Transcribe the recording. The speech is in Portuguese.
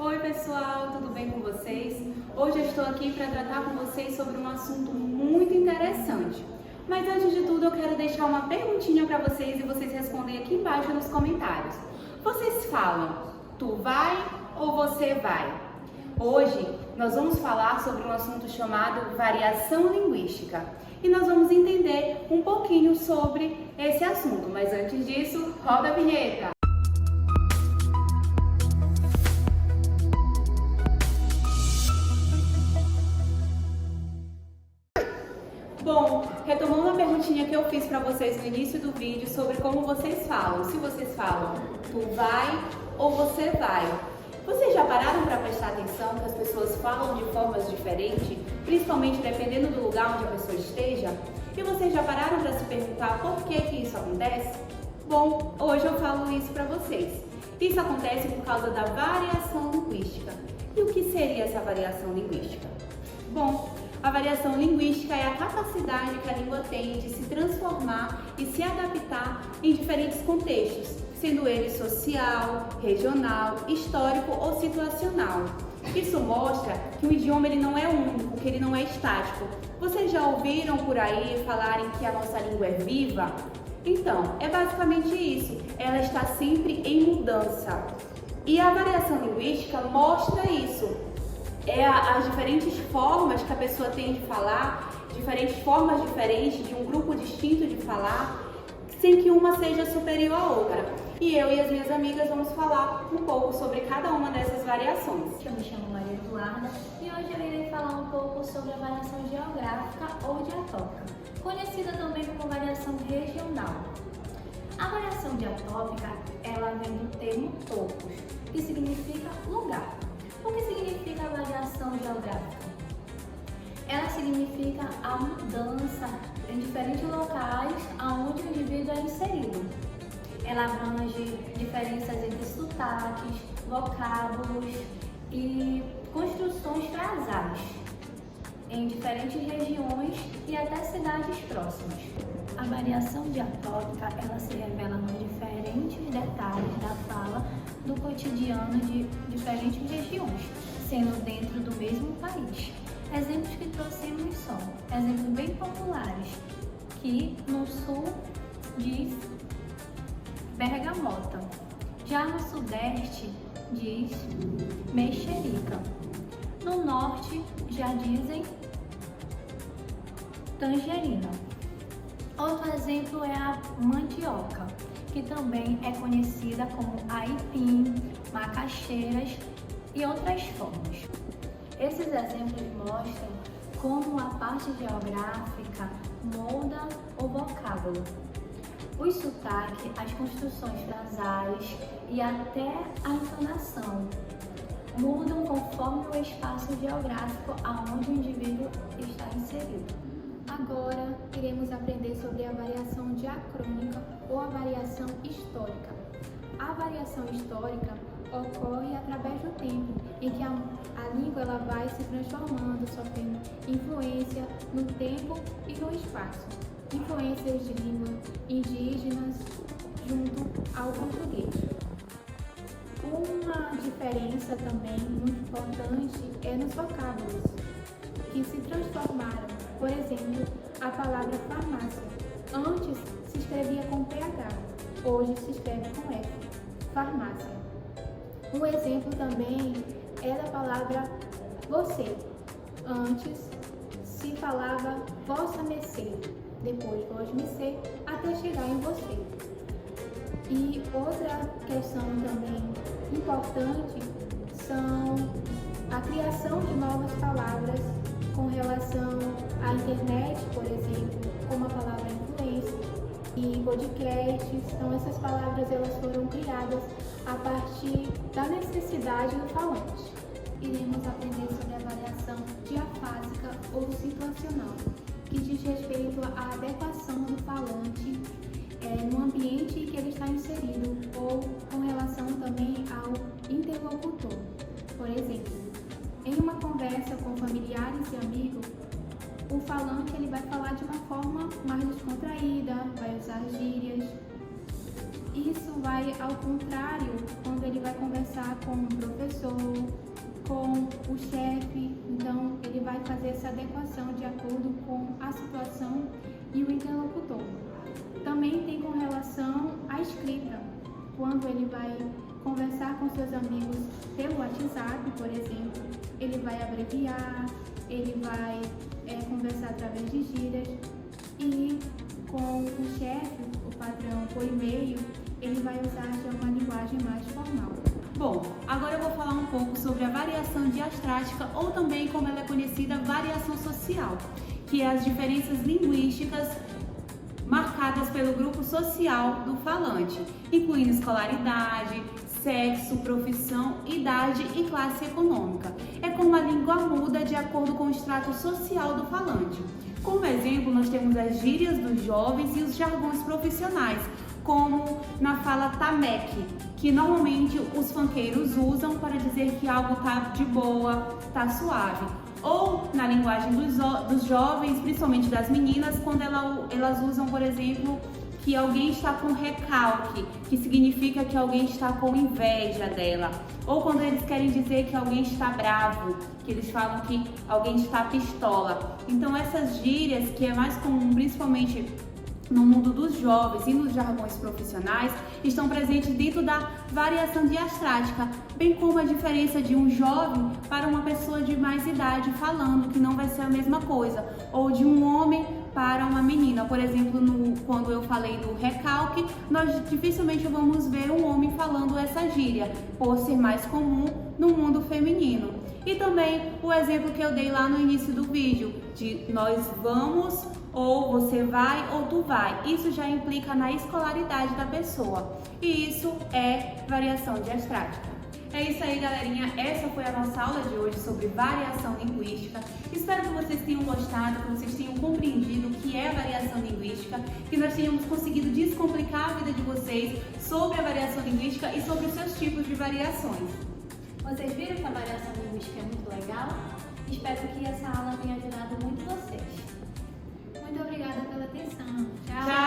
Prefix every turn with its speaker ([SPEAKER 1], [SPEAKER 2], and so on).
[SPEAKER 1] Oi pessoal, tudo bem com vocês? Hoje eu estou aqui para tratar com vocês sobre um assunto muito interessante. Mas antes de tudo eu quero deixar uma perguntinha para vocês e vocês respondem aqui embaixo nos comentários. Vocês falam, tu vai ou você vai? Hoje nós vamos falar sobre um assunto chamado variação linguística e nós vamos entender um pouquinho sobre esse assunto. Mas antes disso, roda a vinheta! Bom, retomando a perguntinha que eu fiz para vocês no início do vídeo sobre como vocês falam. Se vocês falam, tu vai ou você vai. Vocês já pararam para prestar atenção que as pessoas falam de formas diferentes, principalmente dependendo do lugar onde a pessoa esteja? E vocês já pararam para se perguntar por que isso acontece? Bom, hoje eu falo isso para vocês. Isso acontece por causa da variação linguística. E o que seria essa variação linguística? Bom, a variação linguística é a capacidade que a língua tem de se transformar e se adaptar em diferentes contextos, sendo ele social, regional, histórico ou situacional. Isso mostra que o idioma ele não é único, que ele não é estático. Vocês já ouviram por aí falarem que a nossa língua é viva? Então, é basicamente isso. Ela está sempre em mudança. E a variação linguística mostra isso. As diferentes formas que a pessoa tem de falar, diferentes formas diferentes de um grupo distinto de falar, sem que uma seja superior à outra. E eu e as minhas amigas vamos falar um pouco sobre cada uma dessas variações.
[SPEAKER 2] Eu me chamo Maria Eduarda e hoje eu irei falar um pouco sobre a variação geográfica ou diatópica, conhecida também como variação regional. A variação diatópica, ela vem do termo topos, que significa lugar. O que significa a variação geográfica? Ela significa a mudança em diferentes locais onde o indivíduo é inserido. Ela abrange diferenças entre sotaques, vocábulos e construções frasais em diferentes regiões e até cidades próximas. A variação diatópica, ela se revela nos diferentes detalhes da fala do cotidiano de diferentes regiões, sendo dentro do mesmo país. Exemplos que trouxemos são exemplos bem populares, que no sul diz bergamota, já no sudeste diz mexerica, no norte já dizem tangerina. Outro exemplo é a mandioca, que também é conhecida como aipim, macaxeiras e outras formas. Esses exemplos mostram como a parte geográfica molda o vocábulo. Os sotaques, as construções frasais e até a entonação mudam conforme o espaço geográfico aonde o indivíduo está inserido.
[SPEAKER 3] Agora, iremos aprender sobre a variação diacrônica ou a variação histórica. A variação histórica ocorre através do tempo, em que a língua ela vai se transformando, sofrendo influência no tempo e no espaço. Influências de línguas indígenas junto ao português. Uma diferença também muito importante é nos vocábulos, que se transformaram. Por exemplo, a palavra farmácia. Antes se escrevia com PH, hoje se escreve com F. Farmácia. Um exemplo também é da palavra você. Antes se falava vossa mercê, depois vos mercê, até chegar em você. E outra questão também importante são a criação de novas palavras com relação à internet, por exemplo, como a palavra influência e podcasts. Então essas palavras elas foram criadas a partir da necessidade do falante.
[SPEAKER 4] Iremos aprender sobre a variação diafásica ou situacional, que diz respeito à adequação do falante no ambiente em que ele está inserido ou com relação também ao interlocutor. Por exemplo, em uma conversa com familiares e amigos, o falante ele vai falar de uma forma mais descontraída, vai usar gírias. Isso vai ao contrário quando ele vai conversar com um professor,
[SPEAKER 3] o chefe, então ele vai fazer essa adequação de acordo com a situação e o interlocutor. Também tem com relação à escrita, quando ele vai conversar com seus amigos pelo WhatsApp, por exemplo, ele vai abreviar, ele vai conversar através de gírias, e com o chefe, o patrão, por e-mail, ele vai usar já uma linguagem mais formal.
[SPEAKER 1] Bom, agora eu vou falar um pouco sobre a variação diastrática, ou também como ela é conhecida, variação social, que é as diferenças linguísticas marcadas pelo grupo social do falante, incluindo escolaridade, sexo, profissão, idade e classe econômica. É como a língua muda de acordo com o extrato social do falante. Como exemplo, nós temos as gírias dos jovens e os jargões profissionais, como na fala tameque, que normalmente os funkeiros usam para dizer que algo tá de boa, tá suave. Ou na linguagem dos jovens, principalmente das meninas, quando elas usam, por exemplo, que alguém está com recalque, que significa que alguém está com inveja dela. Ou quando eles querem dizer que alguém está bravo, que eles falam que alguém está pistola. Então essas gírias, que é mais comum principalmente no mundo dos jovens e nos jargões profissionais, estão presentes dentro da variação diastrática, bem como a diferença de um jovem para uma pessoa de mais idade falando, que não vai ser a mesma coisa, ou de um homem para uma menina. Por exemplo, quando eu falei do recalque, nós dificilmente vamos ver um homem falando essa gíria, por ser mais comum no mundo feminino. E também o exemplo que eu dei lá no início do vídeo, de nós vamos, ou você vai, ou tu vai. Isso já implica na escolaridade da pessoa. E isso é variação diastrática. É isso aí, galerinha. Essa foi a nossa aula de hoje sobre variação linguística. Espero que vocês tenham gostado, que vocês tenham compreendido o que é a variação linguística, que nós tenhamos conseguido descomplicar a vida de vocês sobre a variação linguística e sobre os seus tipos de variações.
[SPEAKER 2] Vocês viram que a variação linguística é muito legal? Espero que essa aula tenha ajudado muito vocês.
[SPEAKER 4] Muito obrigada pela atenção.
[SPEAKER 1] Tchau!